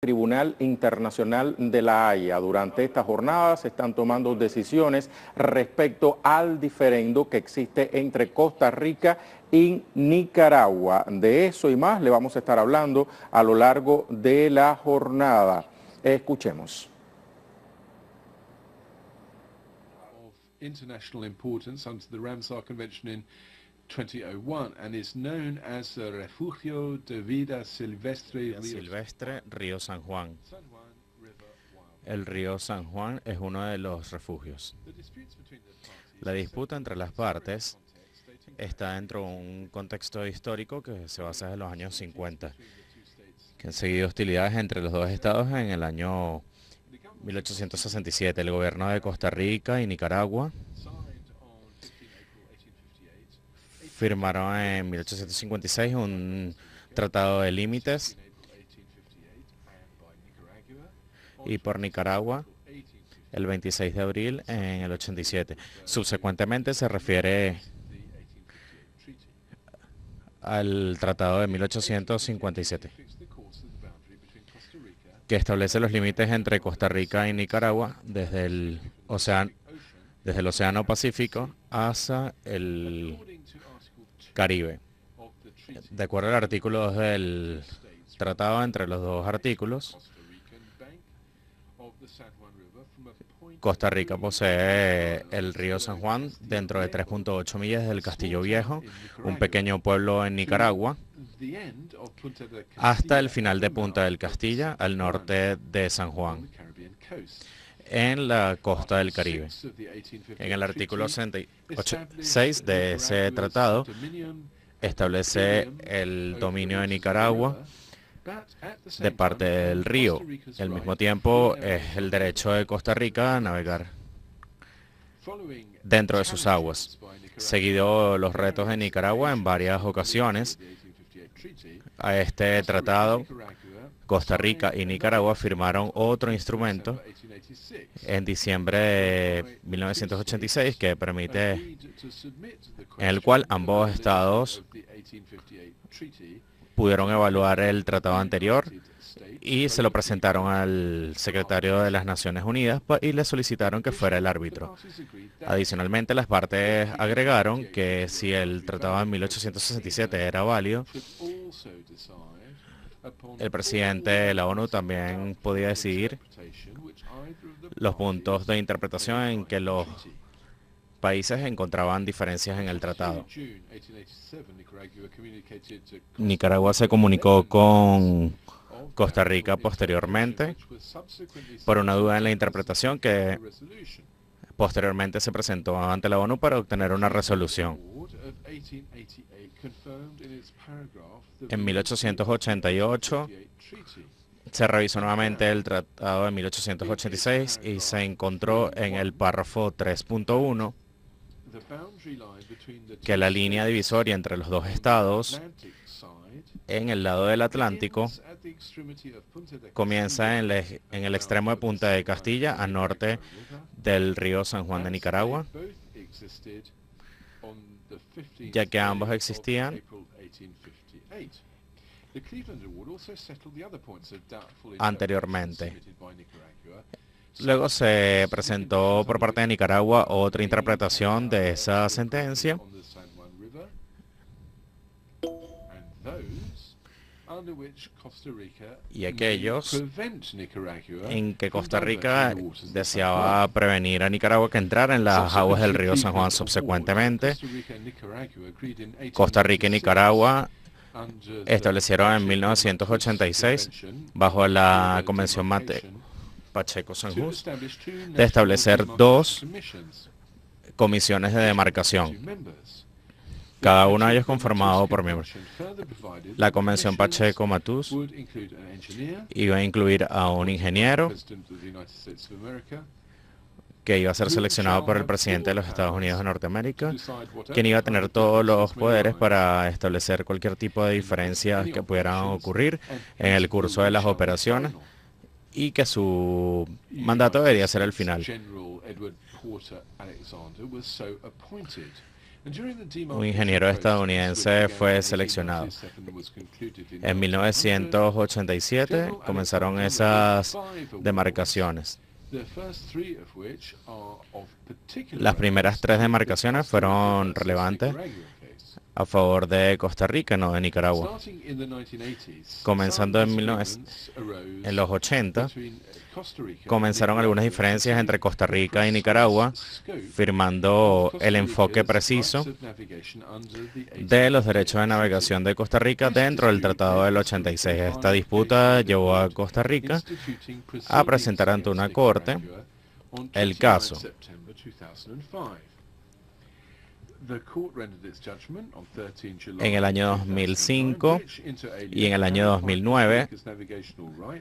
Tribunal Internacional de la Haya. Durante esta jornada se están tomando decisiones respecto al diferendo que existe entre Costa Rica y Nicaragua. De eso y más le vamos a estar hablando a lo largo de la jornada. Escuchemos. International importance under the Ramsar Convention in 2001 and is known as the Refugio de Vida Silvestre Río San Juan. El río San Juan es uno de los refugios. La disputa entre las partes está dentro de un contexto histórico que se basa en los años 50, que han seguido hostilidades entre los dos estados en el año 1867. El gobierno de Costa Rica y Nicaragua firmaron en 1856 un tratado de límites, y por Nicaragua el 26 de abril en el 87. Subsecuentemente se refiere al tratado de 1857, que establece los límites entre Costa Rica y Nicaragua desde el Océano Pacífico hacia el Caribe. De acuerdo al artículo 2 del tratado, entre los dos artículos, Costa Rica posee el río San Juan dentro de 3.8 millas del Castillo Viejo, un pequeño pueblo en Nicaragua, hasta el final de Punta del Castilla, al norte de San Juan, en la costa del Caribe. En el artículo 6 de ese tratado establece el dominio de Nicaragua de parte del río. Al mismo tiempo es el derecho de Costa Rica a navegar dentro de sus aguas. Seguido los retos de Nicaragua en varias ocasiones a este tratado, Costa Rica y Nicaragua firmaron otro instrumento en diciembre de 1986 que permite, en el cual ambos estados pudieron evaluar el tratado anterior y se lo presentaron al secretario de las Naciones Unidas y le solicitaron que fuera el árbitro. Adicionalmente, las partes agregaron que si el tratado de 1867 era válido, el presidente de la ONU también podía decidir los puntos de interpretación en que los países encontraban diferencias en el tratado. Nicaragua se comunicó con Costa Rica posteriormente por una duda en la interpretación que posteriormente se presentó ante la ONU para obtener una resolución. En 1888 se revisó nuevamente el tratado de 1886 y se encontró en el párrafo 3.1 que la línea divisoria entre los dos estados en el lado del Atlántico comienza en el extremo de Punta de Castilla, al norte del río San Juan de Nicaragua, ya que ambos existían anteriormente. Luego se presentó por parte de Nicaragua otra interpretación de esa sentencia, y aquellos en que Costa Rica deseaba prevenir a Nicaragua que entrara en las aguas del río San Juan. Subsecuentemente, Costa Rica y Nicaragua establecieron en 1986, bajo la Convención Pacheco-San Just, de establecer dos comisiones de demarcación, cada uno de ellos conformado por miembros. La Convención Pacheco-Matus iba a incluir a un ingeniero que iba a ser seleccionado por el presidente de los Estados Unidos de Norteamérica, quien iba a tener todos los poderes para establecer cualquier tipo de diferencias que pudieran ocurrir en el curso de las operaciones, y que su mandato debería ser el final. Un ingeniero estadounidense fue seleccionado. En 1987 comenzaron esas demarcaciones. Las primeras 3 demarcaciones fueron relevantes a favor de Costa Rica, no de Nicaragua. Comenzando en los 80, comenzaron algunas diferencias entre Costa Rica y Nicaragua, firmando el enfoque preciso de los derechos de navegación de Costa Rica dentro del Tratado del 86. Esta disputa llevó a Costa Rica a presentar ante una corte el caso. En el año 2005 y en el año 2009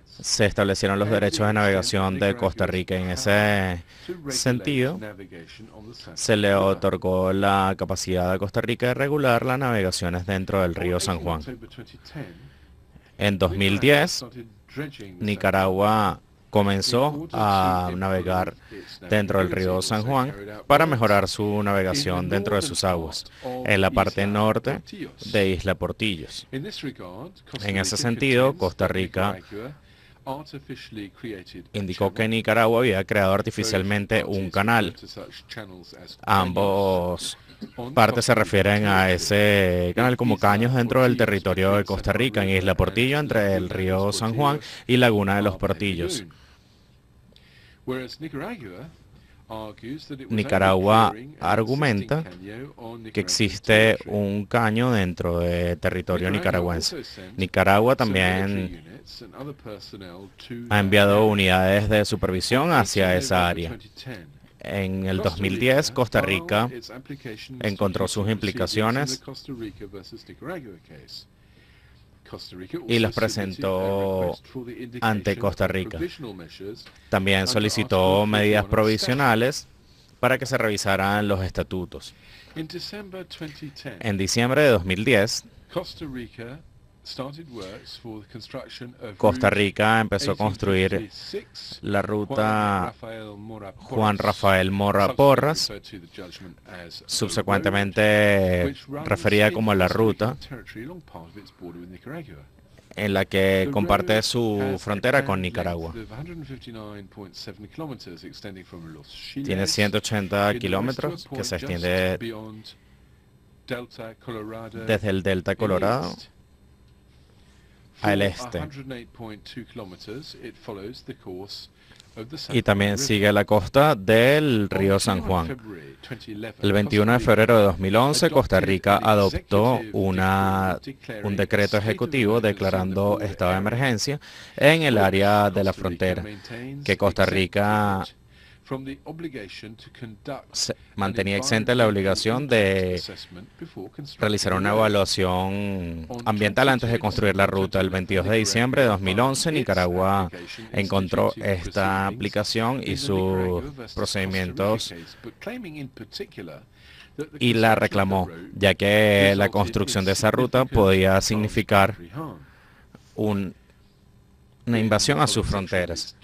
se establecieron los derechos de navegación de Costa Rica. En ese sentido, se le otorgó la capacidad a Costa Rica de regular las navegaciones dentro del río San Juan. En 2010, Nicaragua comenzó a navegar dentro del río San Juan para mejorar su navegación dentro de sus aguas, en la parte norte de Isla Portillos. En ese sentido, Costa Rica indicó que Nicaragua había creado artificialmente un canal. Ambos partes se refieren a ese canal como caños dentro del territorio de Costa Rica, en Isla Portillo, entre el río San Juan y Laguna de los Portillos. Nicaragua argumenta que existe un caño dentro del territorio nicaragüense. Nicaragua también ha enviado unidades de supervisión hacia esa área. En el 2010, Costa Rica encontró sus implicaciones y las presentó ante Costa Rica. También solicitó medidas provisionales para que se revisaran los estatutos. En diciembre de 2010, Costa Rica empezó a construir la ruta Juan Rafael Mora Porras, subsecuentemente referida como la ruta, en la que comparte su frontera con Nicaragua. Tiene 180 kilómetros que se extiende desde el Delta Colorado al este. Y también sigue la costa del río San Juan. El 21 de febrero de 2011, Costa Rica adoptó un decreto ejecutivo declarando estado de emergencia en el área de la frontera, que Costa Rica mantenía exenta la obligación de realizar una evaluación ambiental antes de construir la ruta. El 22 de diciembre de 2011, Nicaragua encontró esta aplicación y sus procedimientos y la reclamó, ya que la construcción de esa ruta podía significar una invasión a sus fronteras.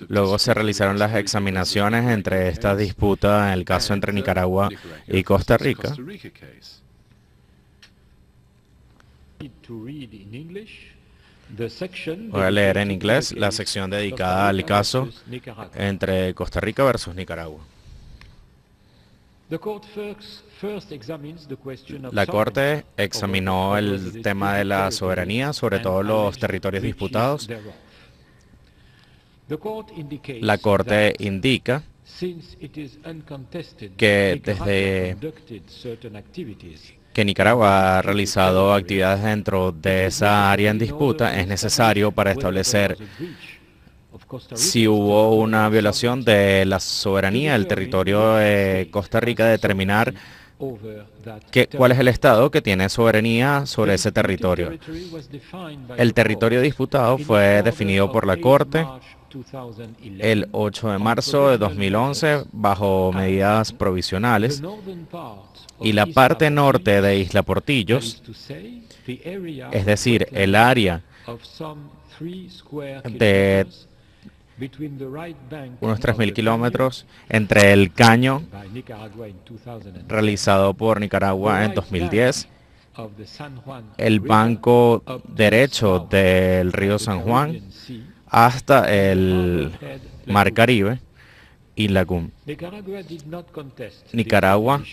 Luego se realizaron las examinaciones entre esta disputa en el caso entre Nicaragua y Costa Rica. Voy a leer en inglés la sección dedicada al caso entre Costa Rica versus Nicaragua. La Corte examinó el tema de la soberanía, sobre todo los territorios disputados. La Corte indica que desde que Nicaragua ha realizado actividades dentro de esa área en disputa, es necesario para establecer si hubo una violación de la soberanía del territorio de Costa Rica, determinar cuál es el Estado que tiene soberanía sobre ese territorio. El territorio disputado fue definido por la Corte el 8 de marzo de 2011 bajo medidas provisionales, y la parte norte de Isla Portillos, es decir, el área de unos 3.000 kilómetros entre el caño realizado por Nicaragua en 2010, el banco derecho del río San Juan hasta el Mar Caribe y Lagún. Nicaragua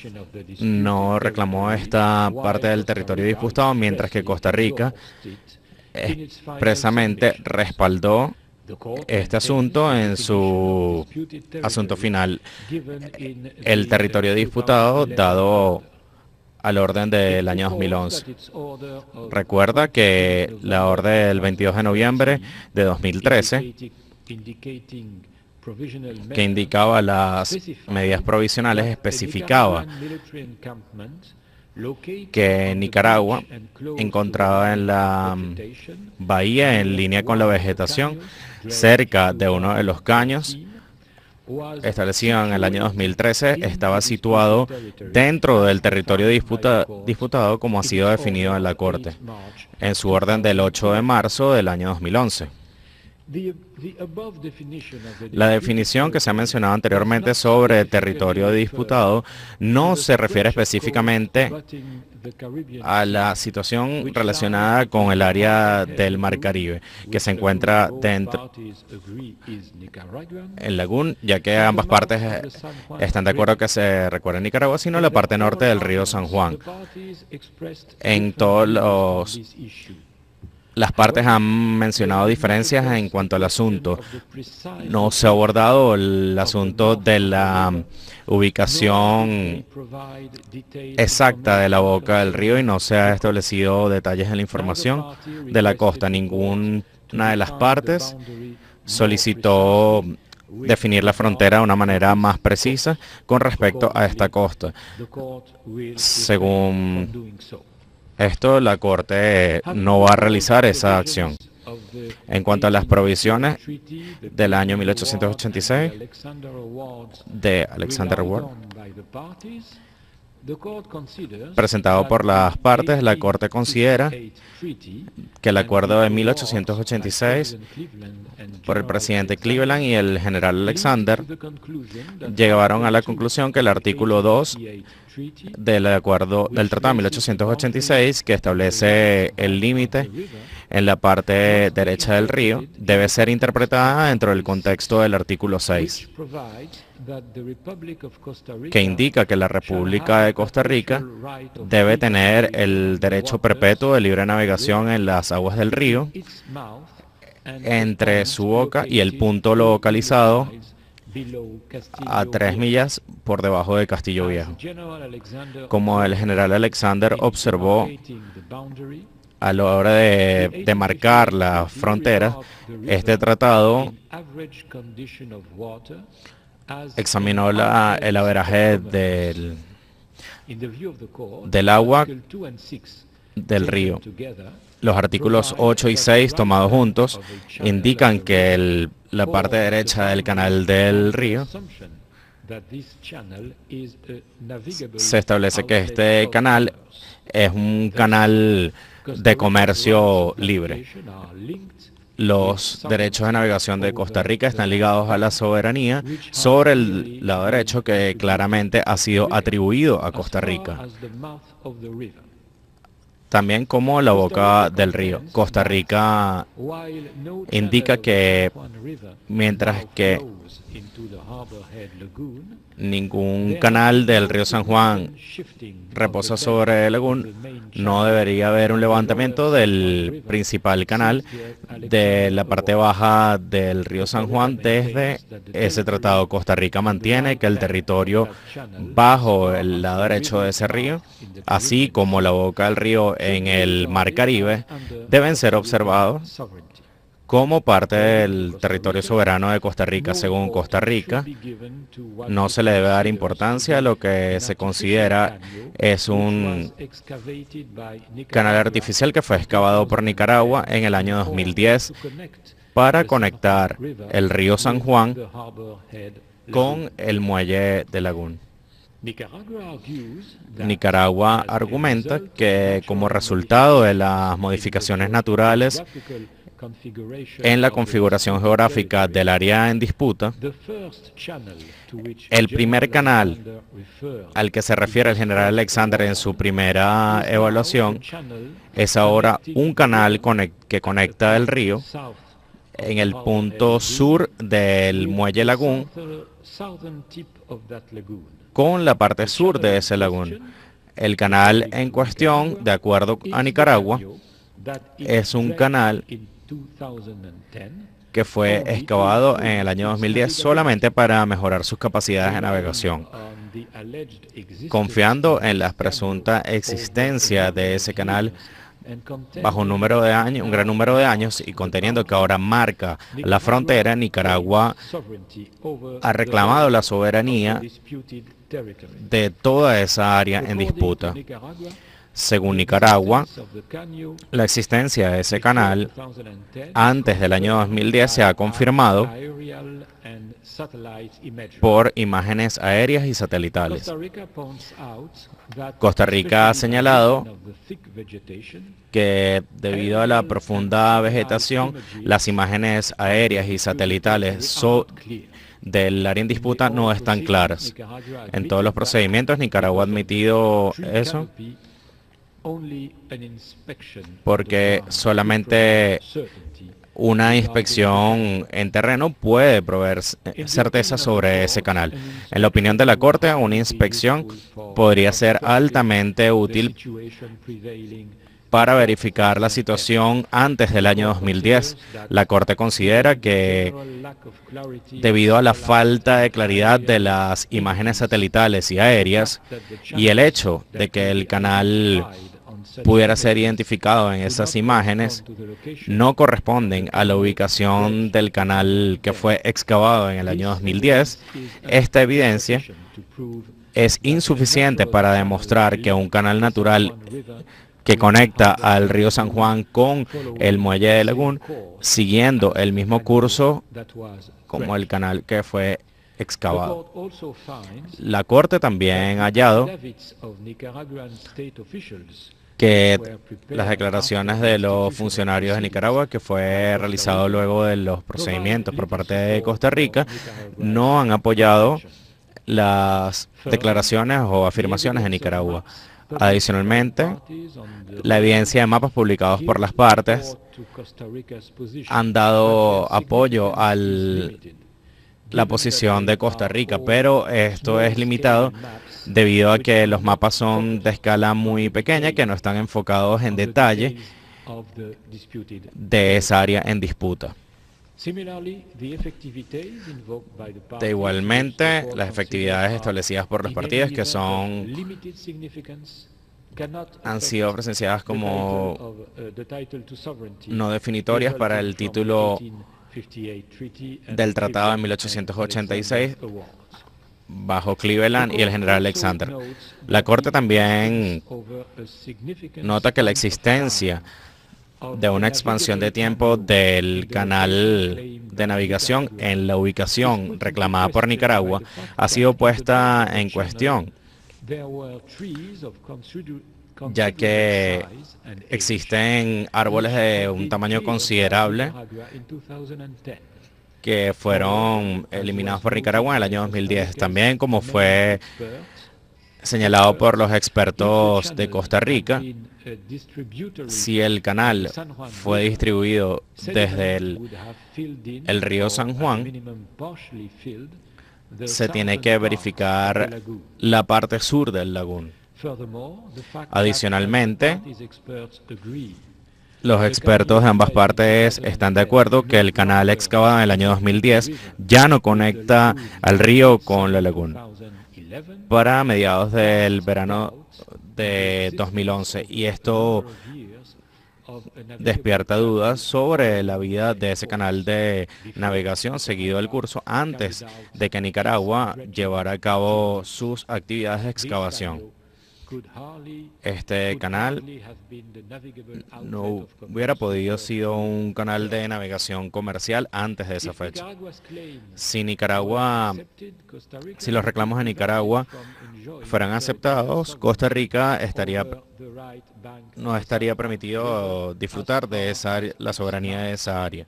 no reclamó esta parte del territorio disputado, mientras que Costa Rica expresamente respaldó este asunto en su asunto final. El territorio disputado dado al orden del año 2011. Recuerda que la orden del 22 de noviembre de 2013, que indicaba las medidas provisionales, especificaba que Nicaragua, encontrada en la bahía en línea con la vegetación, cerca de uno de los caños establecido en el año 2013, estaba situado dentro del territorio disputado como ha sido definido en la Corte, en su orden del 8 de marzo del año 2011. La definición que se ha mencionado anteriormente sobre territorio disputado no se refiere específicamente a la situación relacionada con el área del Mar Caribe, que se encuentra dentro en Lagún, ya que ambas partes están de acuerdo que se recuerde Nicaragua, sino la parte norte del río San Juan. En todos las partes han mencionado diferencias en cuanto al asunto. No se ha abordado el asunto de la ubicación exacta de la boca del río y no se ha establecido detalles en la información de la costa. Ninguna de las partes solicitó definir la frontera de una manera más precisa con respecto a esta costa. Según esto, la Corte no va a realizar esa acción. En cuanto a las provisiones del año 1886 de Alexander Ward, presentado por las partes, la Corte considera que el acuerdo de 1886 por el presidente Cleveland y el general Alexander llegaron a la conclusión que el artículo 2 del acuerdo del Tratado de 1886, que establece el límite en la parte derecha del río, debe ser interpretada dentro del contexto del artículo 6, que indica que la República de Costa Rica debe tener el derecho perpetuo de libre navegación en las aguas del río entre su boca y el punto localizado a 3 millas por debajo de Castillo Viejo. Como el general Alexander observó a la hora de marcar la frontera, este tratado examinó el averaje del agua del río. Los artículos 8 y 6 tomados juntos indican que la parte derecha del canal del río se establece que este canal es un canal de comercio libre. Los derechos de navegación de Costa Rica están ligados a la soberanía sobre el lado derecho, que claramente ha sido atribuido a Costa Rica, también como la boca del río. Costa Rica indica que mientras que ningún canal del río San Juan reposa sobre el Lagún, no debería haber un levantamiento del principal canal de la parte baja del río San Juan desde ese tratado. Costa Rica mantiene que el territorio bajo el lado derecho de ese río, así como la boca del río en el Mar Caribe, deben ser observados como parte del territorio soberano de Costa Rica. Según Costa Rica, no se le debe dar importancia a lo que se considera es un canal artificial que fue excavado por Nicaragua en el año 2010 para conectar el río San Juan con el muelle de Lagún. Nicaragua argumenta que como resultado de las modificaciones naturales en la configuración geográfica del área en disputa, el primer canal al que se refiere el general Alexander en su primera evaluación es ahora un canal que conecta el río en el punto sur del muelle Lagún con la parte sur de ese lagún. El canal en cuestión, de acuerdo a Nicaragua, es un canal que fue excavado en el año 2010 solamente para mejorar sus capacidades de navegación. Confiando en la presunta existencia de ese canal bajo un gran número de años y conteniendo que ahora marca la frontera, Nicaragua ha reclamado la soberanía de toda esa área en disputa. Según Nicaragua, la existencia de ese canal antes del año 2010 se ha confirmado por imágenes aéreas y satelitales. Costa Rica ha señalado que debido a la profunda vegetación, las imágenes aéreas y satelitales del área en disputa no están claras. En todos los procedimientos, Nicaragua ha admitido eso porque solamente una inspección en terreno puede proveer certeza sobre ese canal. En la opinión de la Corte, una inspección podría ser altamente útil para verificar la situación antes del año 2010. La Corte considera que debido a la falta de claridad de las imágenes satelitales y aéreas y el hecho de que el canal pudiera ser identificado en esas imágenes, no corresponden a la ubicación del canal que fue excavado en el año 2010. Esta evidencia es insuficiente para demostrar que un canal natural que conecta al río San Juan con el muelle de Lagún, siguiendo el mismo curso como el canal que fue excavado. La Corte también ha hallado que las declaraciones de los funcionarios de Nicaragua, que fue realizado luego de los procedimientos por parte de Costa Rica, no han apoyado las declaraciones o afirmaciones de Nicaragua. Adicionalmente, la evidencia de mapas publicados por las partes han dado apoyo a la posición de Costa Rica, pero esto es limitado debido a que los mapas son de escala muy pequeña, que no están enfocados en detalle de esa área en disputa. Igualmente, las efectividades establecidas por los partidos han sido presenciadas como no definitorias para el título del Tratado de 1886 bajo Cleveland y el general Alexander. La Corte también nota que la existencia de una expansión de tiempo del canal de navegación en la ubicación reclamada por Nicaragua ha sido puesta en cuestión, ya que existen árboles de un tamaño considerable que fueron eliminados por Nicaragua en el año 2010. También, como fue señalado por los expertos de Costa Rica, si el canal fue distribuido desde el río San Juan, se tiene que verificar la parte sur del lagún. Adicionalmente, los expertos de ambas partes están de acuerdo que el canal excavado en el año 2010 ya no conecta al río con la laguna para mediados del verano de 2011, y esto despierta dudas sobre la vida de ese canal de navegación seguido el curso antes de que Nicaragua llevara a cabo sus actividades de excavación. Este canal no hubiera podido sido un canal de navegación comercial antes de esa fecha. Si los reclamos de Nicaragua fueran aceptados, Costa Rica no estaría permitido disfrutar de la soberanía de esa área.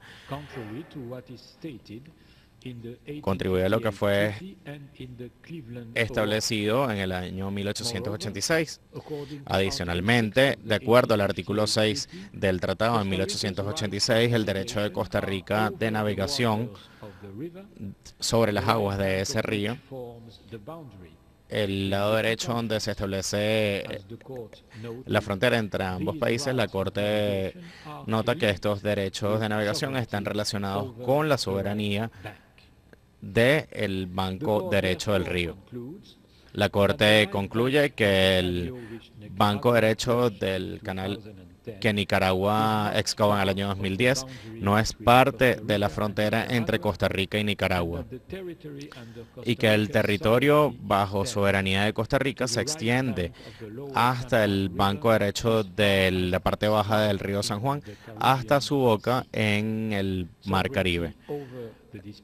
Contribuye a lo que fue establecido en el año 1886. Adicionalmente, de acuerdo al artículo 6 del tratado en 1886, el derecho de Costa Rica de navegación sobre las aguas de ese río, el lado derecho donde se establece la frontera entre ambos países, la Corte nota que estos derechos de navegación están relacionados con la soberanía del Banco Derecho del Río. La Corte concluye que el Banco Derecho del Canal que Nicaragua excavó en el año 2010 no es parte de la frontera entre Costa Rica y Nicaragua, y que el territorio bajo soberanía de Costa Rica se extiende hasta el Banco Derecho de la parte baja del río San Juan hasta su boca en el Mar Caribe.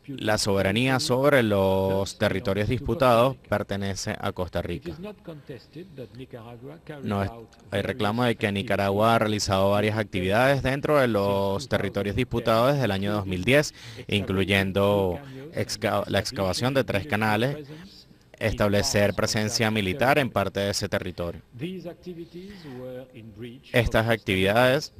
La soberanía sobre los territorios disputados pertenece a Costa Rica. No hay reclamo de que Nicaragua ha realizado varias actividades dentro de los territorios disputados desde el año 2010, incluyendo la excavación de 3 canales, establecer presencia militar en parte de ese territorio. Estas actividades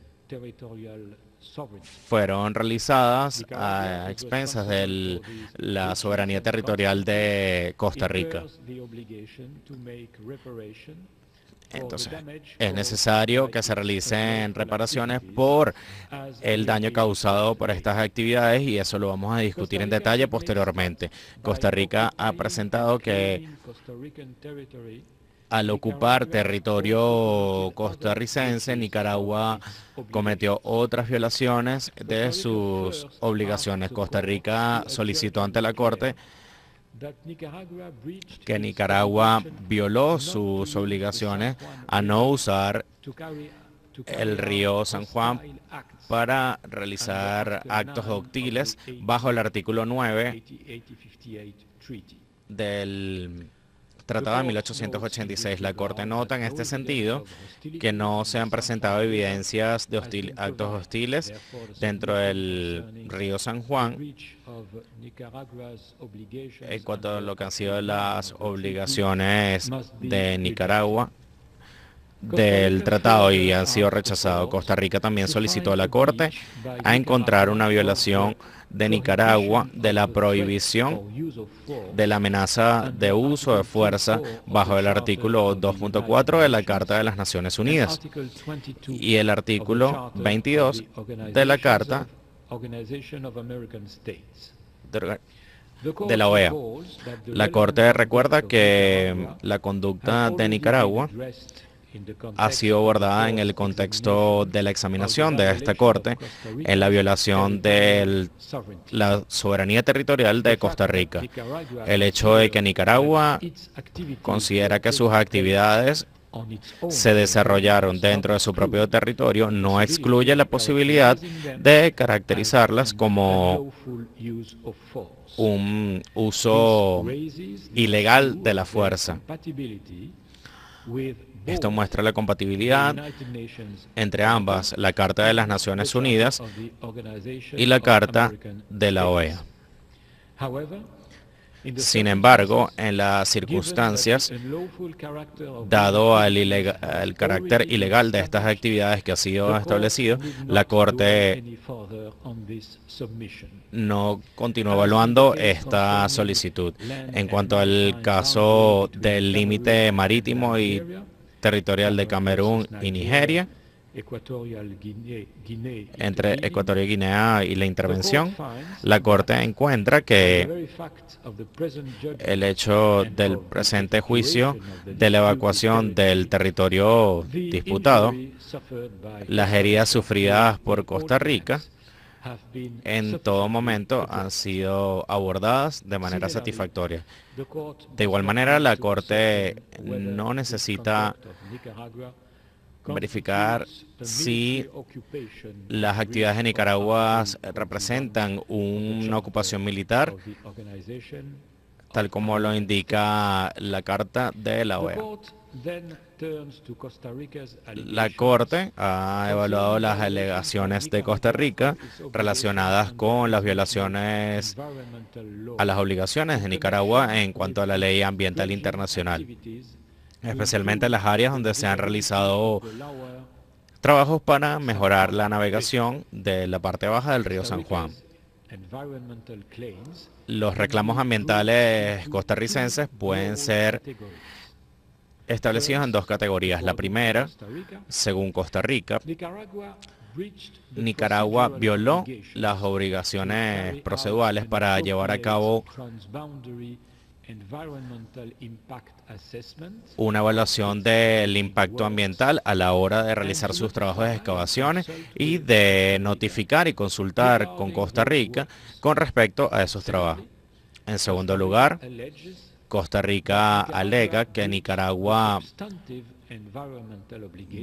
fueron realizadas a expensas de la soberanía territorial de Costa Rica. Entonces, es necesario que se realicen reparaciones por el daño causado por estas actividades y eso lo vamos a discutir en detalle posteriormente. Costa Rica ha presentado que al ocupar territorio costarricense, Nicaragua cometió otras violaciones de sus obligaciones. Costa Rica solicitó ante la Corte que Nicaragua violó sus obligaciones a no usar el río San Juan para realizar actos hostiles bajo el artículo 9 del Tratado de 1886. La Corte nota en este sentido que no se han presentado evidencias de actos hostiles dentro del río San Juan en cuanto a lo que han sido las obligaciones de Nicaragua del tratado y han sido rechazados. Costa Rica también solicitó a la Corte a encontrar una violación de Nicaragua de la prohibición de la amenaza de uso de fuerza bajo el artículo 2.4 de la Carta de las Naciones Unidas y el artículo 22 de la Carta de la OEA. La Corte recuerda que la conducta de Nicaragua ha sido abordada en el contexto de la examinación de esta Corte en la violación de la soberanía territorial de Costa Rica. El hecho de que Nicaragua considera que sus actividades se desarrollaron dentro de su propio territorio no excluye la posibilidad de caracterizarlas como un uso ilegal de la fuerza. Esto muestra la compatibilidad entre ambas, la Carta de las Naciones Unidas y la Carta de la OEA. Sin embargo, en las circunstancias, dado el carácter ilegal de estas actividades que ha sido establecido, la Corte no continúa evaluando esta solicitud. En cuanto al caso del límite marítimo y territorial de Camerún y Nigeria, entre Ecuador y Guinea y la intervención, la Corte encuentra que el hecho del presente juicio de la evacuación del territorio disputado, las heridas sufridas por Costa Rica, en todo momento han sido abordadas de manera satisfactoria. De igual manera, la Corte no necesita verificar si las actividades de Nicaragua representan una ocupación militar, tal como lo indica la Carta de la OEA. La Corte ha evaluado las alegaciones de Costa Rica relacionadas con las violaciones a las obligaciones de Nicaragua en cuanto a la ley ambiental internacional, especialmente en las áreas donde se han realizado trabajos para mejorar la navegación de la parte baja del río San Juan. Los reclamos ambientales costarricenses pueden ser establecidos en dos categorías. La primera, según Costa Rica, Nicaragua violó las obligaciones procedurales para llevar a cabo una evaluación del impacto ambiental a la hora de realizar sus trabajos de excavaciones y de notificar y consultar con Costa Rica con respecto a esos trabajos. En segundo lugar, Costa Rica alega que Nicaragua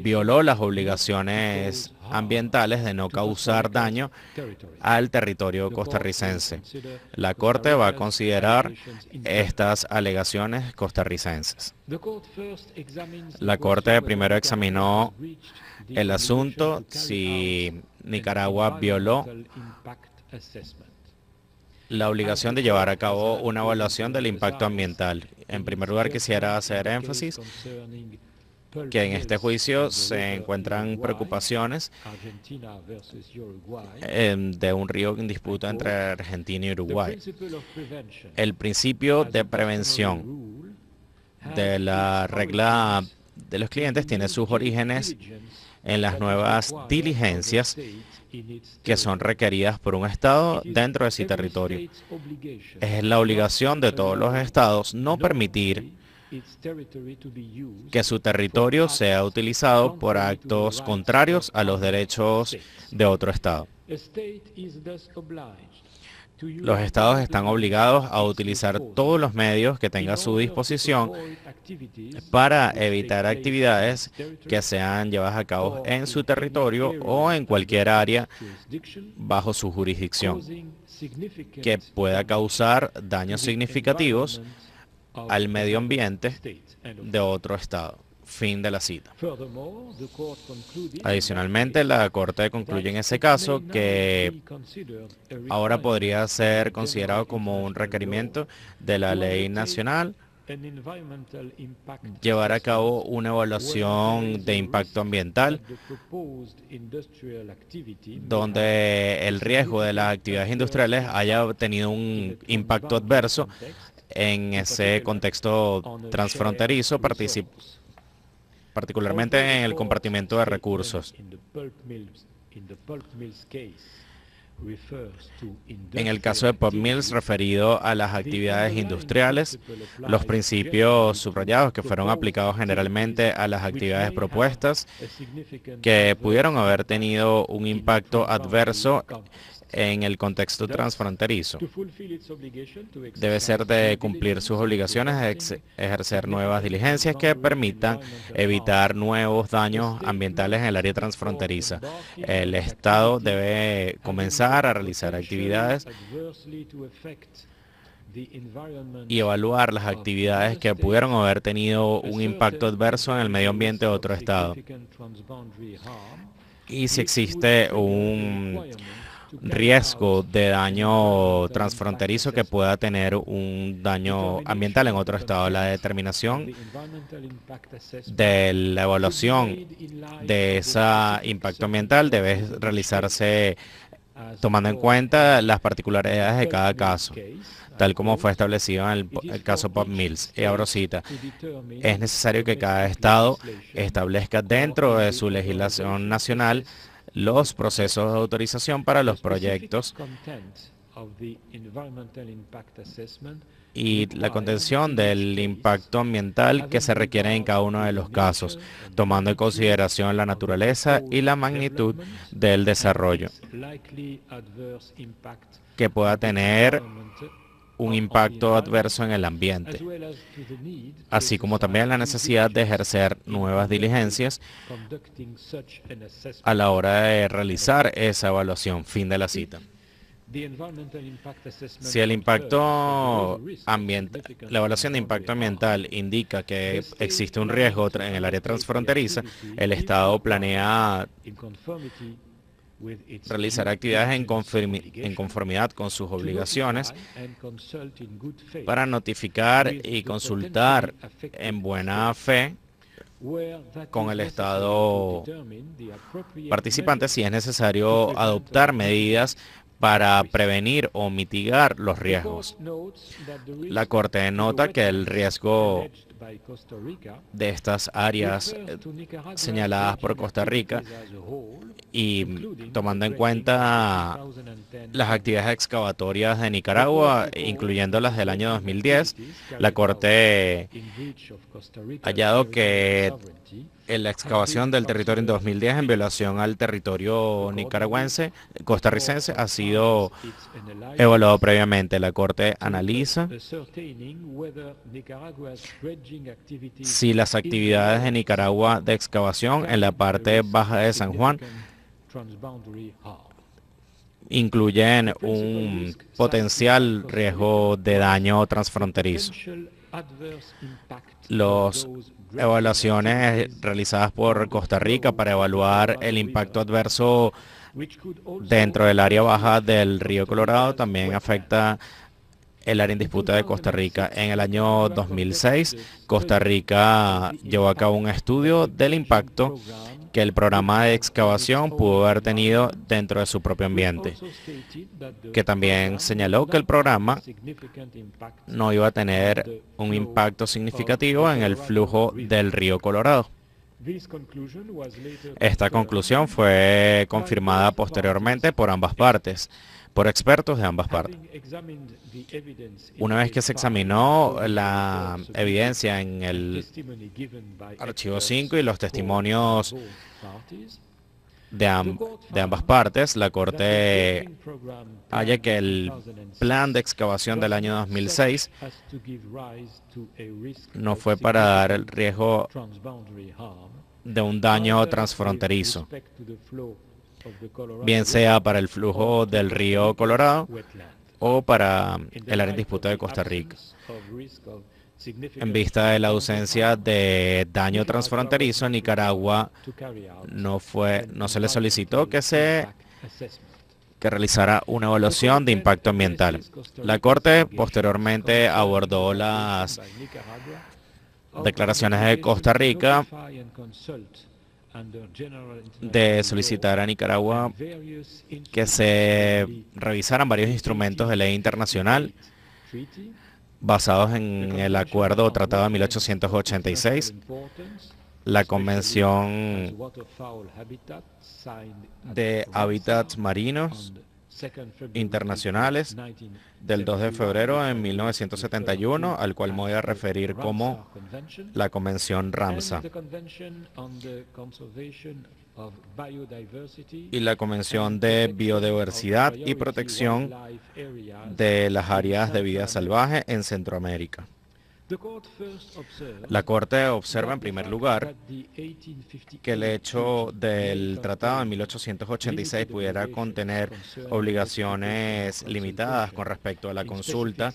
violó las obligaciones ambientales de no causar daño al territorio costarricense. La Corte va a considerar estas alegaciones costarricenses. La Corte primero examinó el asunto si Nicaragua violó la obligación de llevar a cabo una evaluación del impacto ambiental. En primer lugar, quisiera hacer énfasis que en este juicio se encuentran preocupaciones de un río en disputa entre Argentina y Uruguay. El principio de prevención de la regla de los clientes tiene sus orígenes en las nuevas diligencias que son requeridas por un Estado dentro de su territorio. Es la obligación de todos los Estados no permitir que su territorio sea utilizado por actos contrarios a los derechos de otro Estado. Los Estados están obligados a utilizar todos los medios que tenga a su disposición para evitar actividades que sean llevadas a cabo en su territorio o en cualquier área bajo su jurisdicción que pueda causar daños significativos al medio ambiente de otro Estado. Fin de la cita. Adicionalmente, la Corte concluye en ese caso que ahora podría ser considerado como un requerimiento de la ley nacional llevar a cabo una evaluación de impacto ambiental donde el riesgo de las actividades industriales haya tenido un impacto adverso en ese contexto transfronterizo, particularmente en el compartimiento de recursos. En el caso de Pulp Mills, referido a las actividades industriales, los principios subrayados que fueron aplicados generalmente a las actividades propuestas, que pudieron haber tenido un impacto adverso en el contexto transfronterizo. Debe ser de cumplir sus obligaciones, ejercer nuevas diligencias que permitan evitar nuevos daños ambientales en el área transfronteriza. El Estado debe comenzar a realizar actividades y evaluar las actividades que pudieron haber tenido un impacto adverso en el medio ambiente de otro Estado. Y si existe un riesgo de daño transfronterizo que pueda tener un daño ambiental en otro Estado. La determinación de la evaluación de ese impacto ambiental debe realizarse tomando en cuenta las particularidades de cada caso, tal como fue establecido en el caso Pulp Mills. Y abro cita, es necesario que cada Estado establezca dentro de su legislación nacional los procesos de autorización para los proyectos y la contención del impacto ambiental que se requiere en cada uno de los casos, tomando en consideración la naturaleza y la magnitud del desarrollo que pueda tener un impacto adverso en el ambiente, así como también la necesidad de ejercer nuevas diligencias a la hora de realizar esa evaluación. Fin de la cita. Si el impacto ambiental, la evaluación de impacto ambiental indica que existe un riesgo en el área transfronteriza, el Estado planea realizar actividades en conformidad con sus obligaciones para notificar y consultar en buena fe con el Estado participante si es necesario adoptar medidas para prevenir o mitigar los riesgos. La Corte nota que el riesgo de estas áreas señaladas por Costa Rica y tomando en cuenta las actividades excavatorias de Nicaragua, incluyendo las del año 2010, la Corte ha hallado que en la excavación del territorio en 2010 en violación al territorio costarricense ha sido evaluado previamente. La Corte analiza si las actividades de Nicaragua de excavación en la parte baja de San Juan incluyen un potencial riesgo de daño transfronterizo. Las evaluaciones realizadas por Costa Rica para evaluar el impacto adverso dentro del área baja del río Colorado también afecta el área en disputa de Costa Rica. En el año 2006, Costa Rica llevó a cabo un estudio del impacto que el programa de excavación pudo haber tenido dentro de su propio ambiente, que también señaló que el programa no iba a tener un impacto significativo en el flujo del río Colorado. Esta conclusión fue confirmada posteriormente por ambas partes, por expertos de ambas partes. Una vez que se examinó la evidencia en el archivo 5 y los testimonios de ambas partes, la Corte halla que el plan de excavación del año 2006 no fue para dar el riesgo de un daño transfronterizo, bien sea para el flujo del río Colorado o para el área en disputa de Costa Rica. En vista de la ausencia de daño transfronterizo, en Nicaragua no se le solicitó que realizara una evaluación de impacto ambiental. La Corte posteriormente abordó las declaraciones de Costa Rica de solicitar a Nicaragua que se revisaran varios instrumentos de ley internacional basados en el acuerdo o tratado de 1886, la Convención de Hábitats Marinos Internacionales del 2 de febrero de 1971, al cual me voy a referir como la Convención Ramsar, y la Convención de Biodiversidad y Protección de las Áreas de Vida Salvaje en Centroamérica. La Corte observa en primer lugar que el hecho del Tratado de 1886 pudiera contener obligaciones limitadas con respecto a la consulta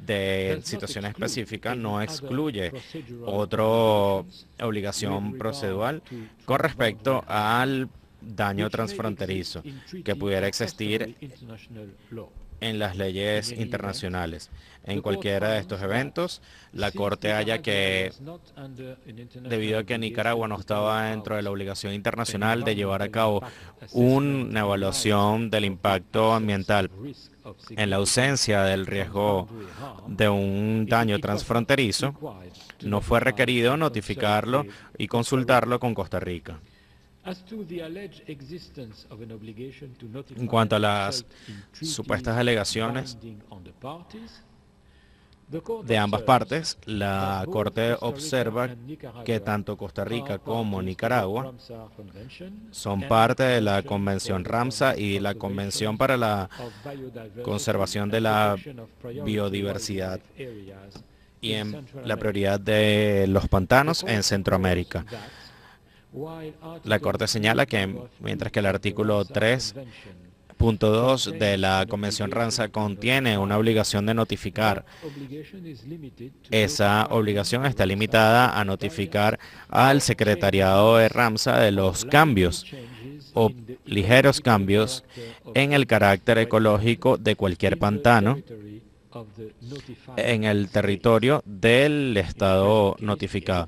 de situaciones específicas, no excluye otra obligación procedural con respecto al daño transfronterizo que pudiera existir en las leyes internacionales. En cualquiera de estos eventos, la Corte halla que, debido a que Nicaragua no estaba dentro de la obligación internacional de llevar a cabo una evaluación del impacto ambiental, en la ausencia del riesgo de un daño transfronterizo, no fue requerido notificarlo y consultarlo con Costa Rica. En cuanto a las supuestas alegaciones de ambas partes, la Corte observa que tanto Costa Rica como Nicaragua son parte de la Convención Ramsar y la Convención para la Conservación de la Biodiversidad y en la prioridad de los pantanos en Centroamérica. La Corte señala que mientras que el artículo 3.2 de la Convención Ramsar contiene una obligación de notificar, esa obligación está limitada a notificar al Secretariado de Ramsar de los cambios o ligeros cambios en el carácter ecológico de cualquier pantano en el territorio del estado notificado.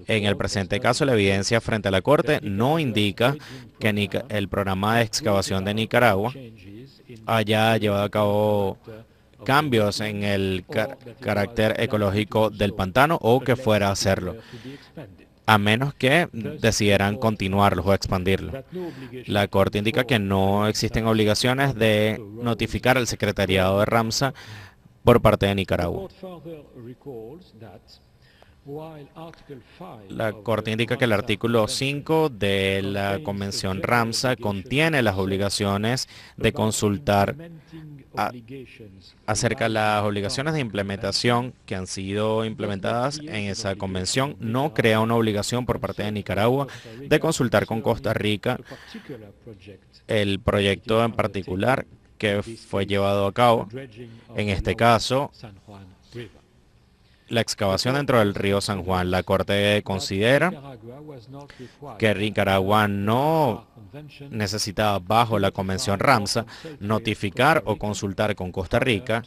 En el presente caso, la evidencia frente a la Corte no indica que el programa de excavación de Nicaragua haya llevado a cabo cambios en el carácter ecológico del pantano o que fuera a hacerlo, a menos que decidieran continuarlos o expandirlo. La Corte indica que no existen obligaciones de notificar al Secretariado de Ramsar por parte de Nicaragua. La Corte indica que el artículo 5 de la Convención Ramsar contiene las obligaciones de consultar acerca de las obligaciones de implementación que han sido implementadas en esa convención. No crea una obligación por parte de Nicaragua de consultar con Costa Rica el proyecto en particular que fue llevado a cabo. En este caso, la excavación dentro del río San Juan. La Corte considera que Nicaragua no necesitaba, bajo la Convención Ramsar, notificar o consultar con Costa Rica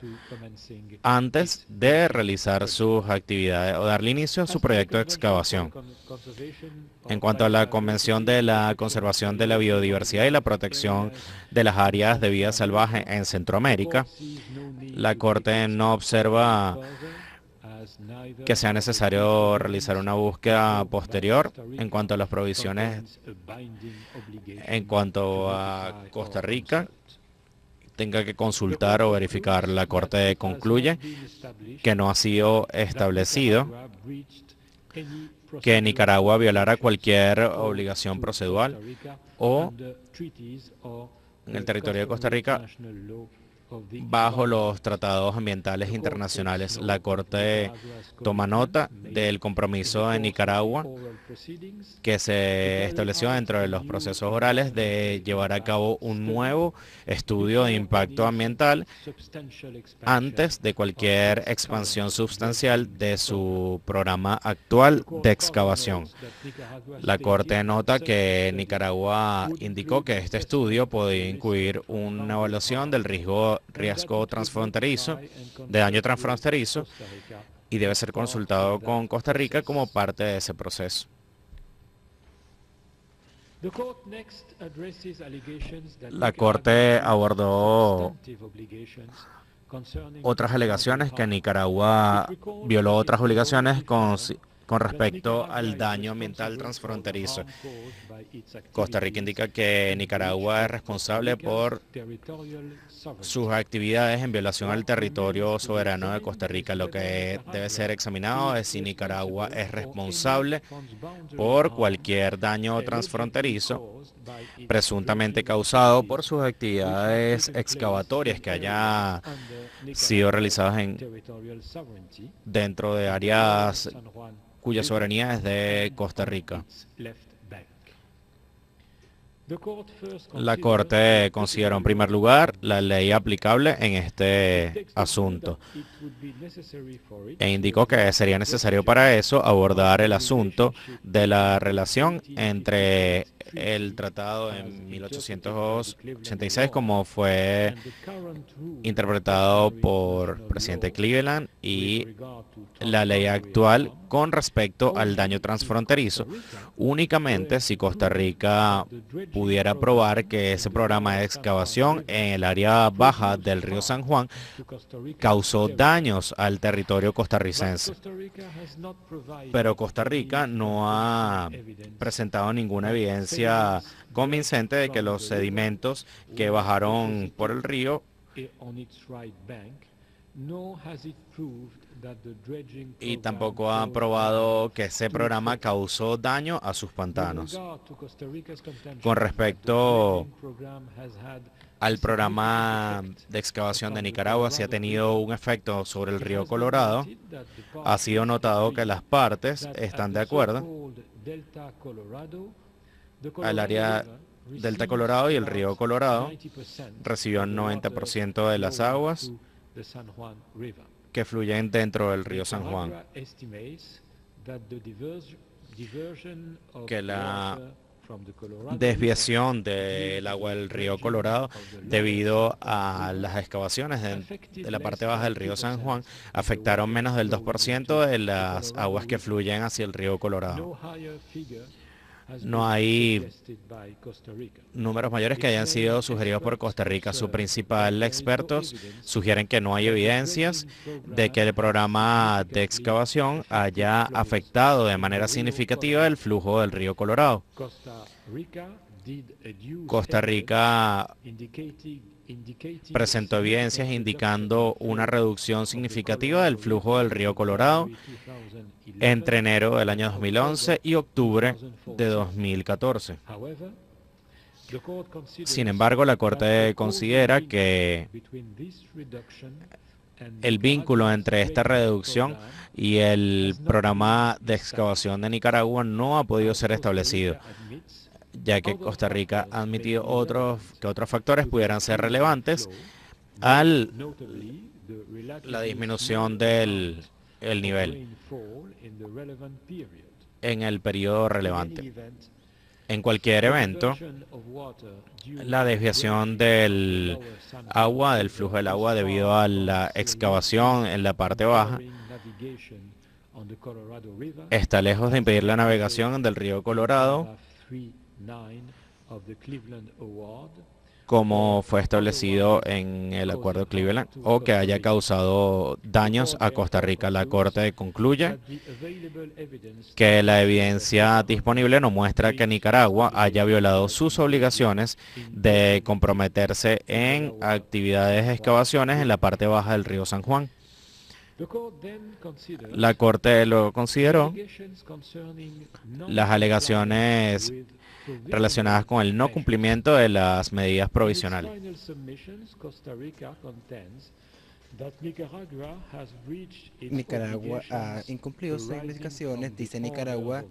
antes de realizar sus actividades o darle inicio a su proyecto de excavación. En cuanto a la Convención de la Conservación de la Biodiversidad y la Protección de las Áreas de Vida Salvaje en Centroamérica, la Corte no observa que sea necesario realizar una búsqueda posterior en cuanto a las provisiones en cuanto a Costa Rica tenga que consultar o verificar. La Corte concluye que no ha sido establecido que Nicaragua violara cualquier obligación procedural o en el territorio de Costa Rica bajo los tratados ambientales internacionales. La Corte toma nota del compromiso de Nicaragua que se estableció dentro de los procesos orales de llevar a cabo un nuevo estudio de impacto ambiental antes de cualquier expansión sustancial de su programa actual de excavación. La Corte nota que Nicaragua indicó que este estudio podía incluir una evaluación del riesgo transfronterizo, de daño transfronterizo, y debe ser consultado con Costa Rica como parte de ese proceso. La Corte abordó otras alegaciones que Nicaragua violó otras obligaciones con respecto al daño ambiental transfronterizo. Costa Rica indica que Nicaragua es responsable por sus actividades en violación al territorio soberano de Costa Rica. Lo que debe ser examinado es si Nicaragua es responsable por cualquier daño transfronterizo presuntamente causado por sus actividades excavatorias que haya sido realizadas dentro de áreas cuya soberanía es de Costa Rica. La Corte consideró en primer lugar la ley aplicable en este asunto e indicó que sería necesario para eso abordar el asunto de la relación entre el tratado en 1886 como fue interpretado por presidente Cleveland y la ley actual con respecto al daño transfronterizo, únicamente si Costa Rica pudiera probar que ese programa de excavación en el área baja del río San Juan causó daños al territorio costarricense. Pero Costa Rica no ha presentado ninguna evidencia convincente de que los sedimentos que bajaron por el río y tampoco han probado que ese programa causó daño a sus pantanos. Con respecto al programa de excavación de Nicaragua, si ha tenido un efecto sobre el río Colorado. Ha sido notado que las partes están de acuerdo al área Delta Colorado y el río Colorado recibió el 90% de las aguas que fluyen dentro del río San Juan. Que la desviación del agua del río Colorado debido a las excavaciones de la parte baja del río San Juan afectaron menos del 2% de las aguas que fluyen hacia el río Colorado. No hay números mayores que hayan sido sugeridos por Costa Rica. Sus principales expertos sugieren que no hay evidencias de que el programa de excavación haya afectado de manera significativa el flujo del río Colorado. Costa Rica presentó evidencias indicando una reducción significativa del flujo del río Colorado entre enero del año 2011 y octubre de 2014. Sin embargo, la Corte considera que el vínculo entre esta reducción y el programa de excavación de Nicaragua no ha podido ser establecido, ya que Costa Rica ha admitido que otros factores pudieran ser relevantes a la disminución del nivel en el periodo relevante. En cualquier evento, la desviación del agua, del flujo del agua debido a la excavación en la parte baja, está lejos de impedir la navegación del río Colorado, como fue establecido en el Acuerdo Cleveland, o que haya causado daños a Costa Rica. La Corte concluye que la evidencia disponible no muestra que Nicaragua haya violado sus obligaciones de comprometerse en actividades de excavaciones en la parte baja del río San Juan. La Corte lo consideró las alegaciones relacionadas con el no cumplimiento de las medidas provisionales. Nicaragua ha incumplido sus investigaciones, dice Nicaragua,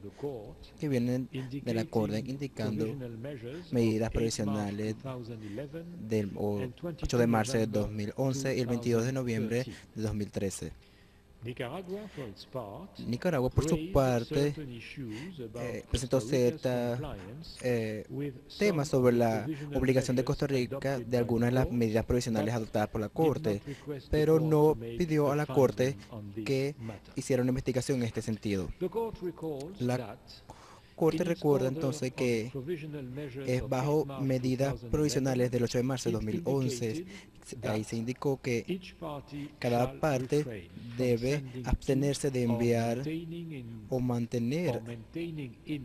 que vienen de la Corte indicando medidas provisionales del 8 de marzo de 2011 y el 22 de noviembre de 2013. Nicaragua, por su parte, presentó ciertos temas sobre la obligación de Costa Rica de algunas de las medidas provisionales adoptadas por la Corte, pero no pidió a la Corte que hiciera una investigación en este sentido. La Corte recuerda entonces que es bajo medidas provisionales del 8 de marzo de 2011. Ahí se indicó que cada parte debe abstenerse de enviar o mantener el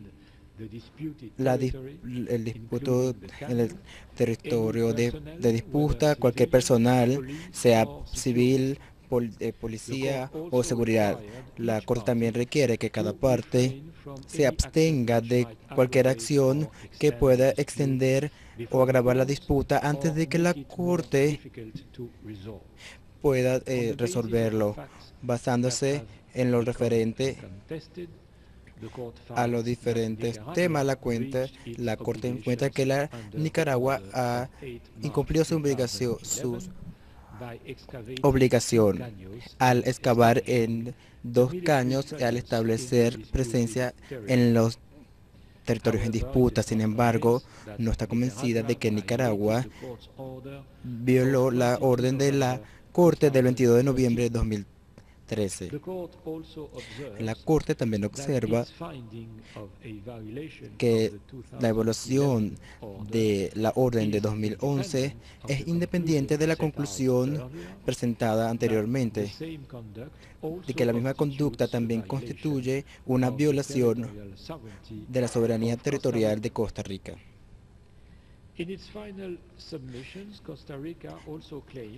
disputo en el territorio de disputa, cualquier personal, sea civil, policía o seguridad. La Corte también requiere que cada parte se abstenga de cualquier acción que pueda extender o agravar la disputa antes de que la Corte pueda resolverlo, basándose en lo referente a los diferentes temas. La Corte encuentra que la Nicaragua ha incumplido su obligación al excavar en 2 caños y al establecer presencia en los territorios en disputa. Sin embargo, no está convencida de que Nicaragua violó la orden de la Corte del 22 de noviembre de 2013 2013. La Corte también observa que la evaluación de la orden de 2011 es independiente de la conclusión presentada anteriormente, de que la misma conducta también constituye una violación de la soberanía territorial de Costa Rica.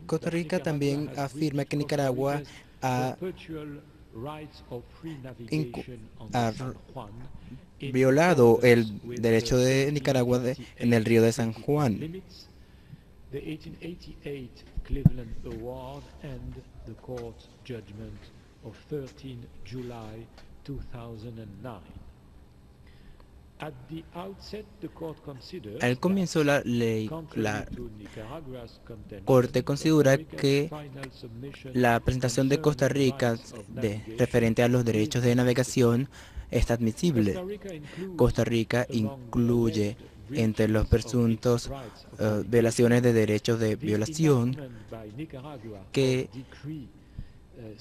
Costa Rica también afirma que Nicaragua ha violado el derecho de Nicaragua en el río de San Juan. The 1888 Cleveland Award and the court judgment of 13 July 2009. At the outset, the court considers Al comienzo la Corte considera que la presentación de Costa Rica referente a los derechos de navegación es admisible. Costa Rica incluye entre los presuntos violaciones de derechos de violación que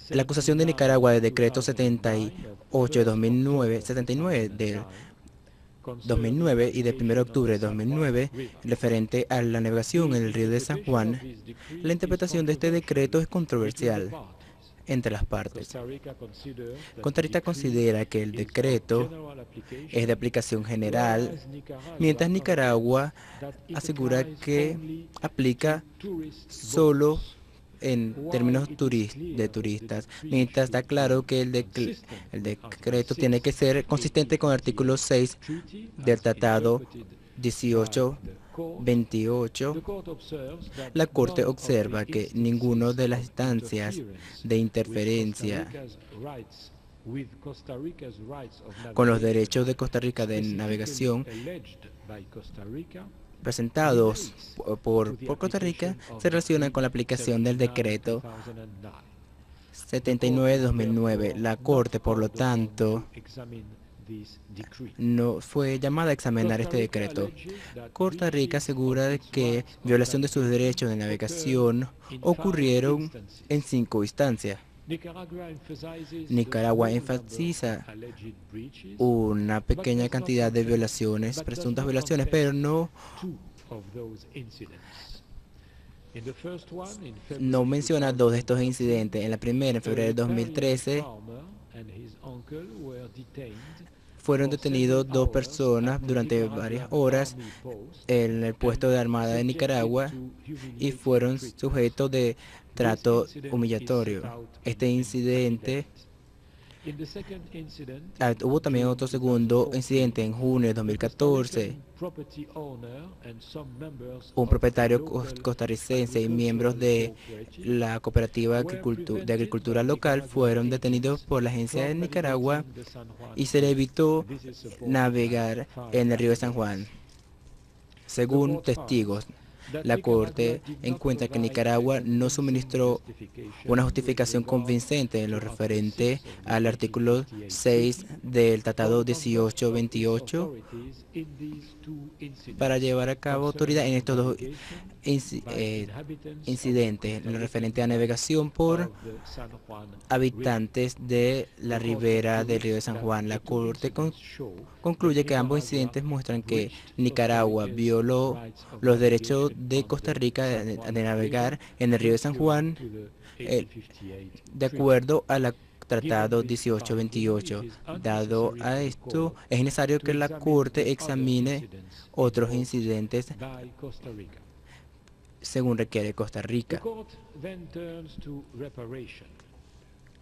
la acusación de Nicaragua del decreto 79 del 2009 y del 1 de octubre de 2009, referente a la navegación en el río de San Juan. La interpretación de este decreto es controversial entre las partes. Costa Rica considera que el decreto es de aplicación general, mientras Nicaragua asegura que aplica solo en términos de turistas, mientras está claro que el decreto tiene que ser consistente con el artículo 6 del Tratado 1828. La Corte observa que ninguna de las instancias de interferencia con los derechos de Costa Rica de navegación presentados por Costa Rica se relacionan con la aplicación del decreto 79 de 2009. La Corte, por lo tanto, no fue llamada a examinar este decreto. Costa Rica asegura que violación de sus derechos de navegación ocurrieron en 5 instancias. Nicaragua enfatiza una pequeña cantidad de violaciones, presuntas violaciones, pero no menciona 2 de estos incidentes. En la primera, en febrero de 2013, fueron detenidos 2 personas durante varias horas en el puesto de Armada de Nicaragua y fueron sujetos de trato humillatorio. Este incidente, hubo también otro segundo incidente en junio de 2014. Un propietario costarricense y miembros de la cooperativa de agricultura local fueron detenidos por la agencia de Nicaragua y se le evitó navegar en el río de San Juan. Según testigos, la Corte encuentra que Nicaragua no suministró una justificación convincente en lo referente al artículo 6 del Tratado 1828 para llevar a cabo autoridad en estos 2 incidentes, en lo referente a navegación por habitantes de la ribera del río de San Juan. La Corte concluye que ambos incidentes muestran que Nicaragua violó los derechos de Costa Rica de navegar en el río de San Juan de acuerdo al Tratado 1828. Dado a esto, es necesario que la Corte examine otros incidentes según requiere Costa Rica.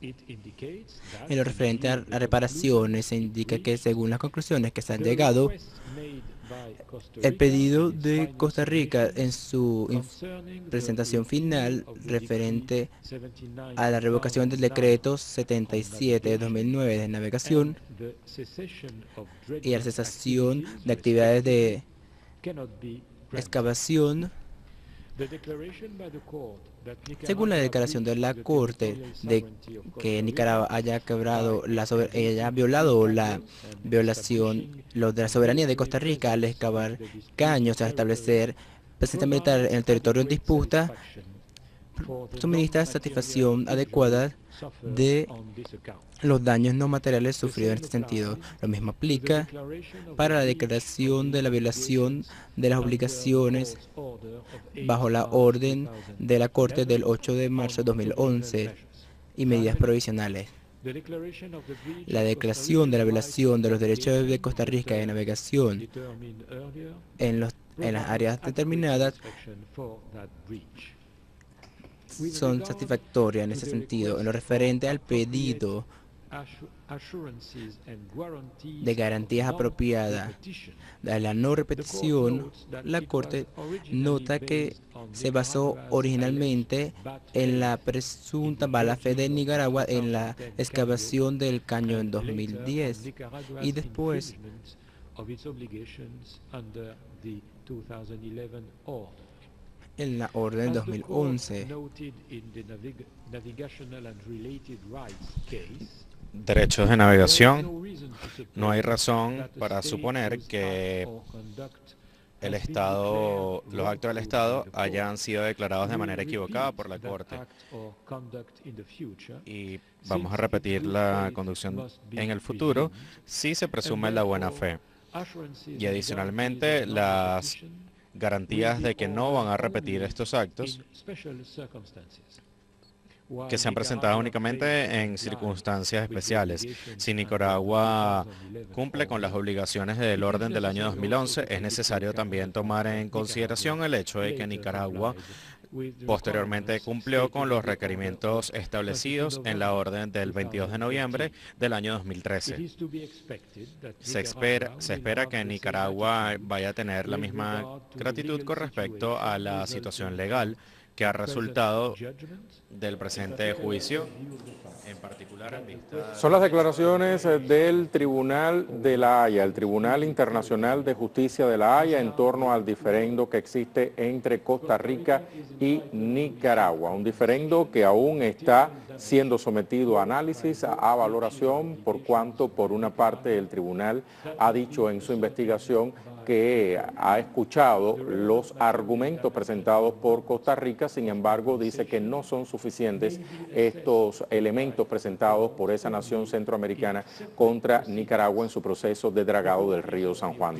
En lo referente a reparaciones, se indica que según las conclusiones que se han llegado, el pedido de Costa Rica en su presentación final referente a la revocación del decreto 77 de 2009 de navegación y a la cesación de actividades de excavación, según la declaración de la Corte de que Nicaragua haya violado la soberanía de Costa Rica al excavar caños, a establecer presencia militar en el territorio en disputa, suministra satisfacción adecuada de los daños no materiales sufridos en este sentido. Lo mismo aplica para la declaración de la violación de las obligaciones bajo la orden de la Corte del 8 de marzo de 2011 y medidas provisionales. La declaración de la violación de los derechos de Costa Rica de navegación en las áreas determinadas son satisfactorias en ese sentido. En lo referente al pedido de garantías apropiadas de la no repetición, la Corte nota que se basó originalmente en la presunta mala fe de Nicaragua en la excavación del caño en 2010 y después en la orden 2011. Derechos de navegación. No hay razón para suponer que el Estado, los actos del Estado hayan sido declarados de manera equivocada por la Corte. Y vamos a repetir la conducción en el futuro si se presume la buena fe. Y adicionalmente, las garantías de que no van a repetir estos actos que se han presentado únicamente en circunstancias especiales. Si Nicaragua cumple con las obligaciones del orden del año 2011, es necesario también tomar en consideración el hecho de que Nicaragua posteriormente cumplió con los requerimientos establecidos en la orden del 22 de noviembre del año 2013. Se espera que Nicaragua vaya a tener la misma gratitud con respecto a la situación legal que ha resultado del presente juicio, en particular en vista... Son las declaraciones del Tribunal de La Haya, el Tribunal Internacional de Justicia de La Haya, en torno al diferendo que existe entre Costa Rica y Nicaragua. Un diferendo que aún está siendo sometido a análisis, a valoración, por cuanto por una parte el tribunal ha dicho en su investigación que ha escuchado los argumentos presentados por Costa Rica, sin embargo dice que no son suficientes estos elementos presentados por esa nación centroamericana contra Nicaragua en su proceso de dragado del río San Juan.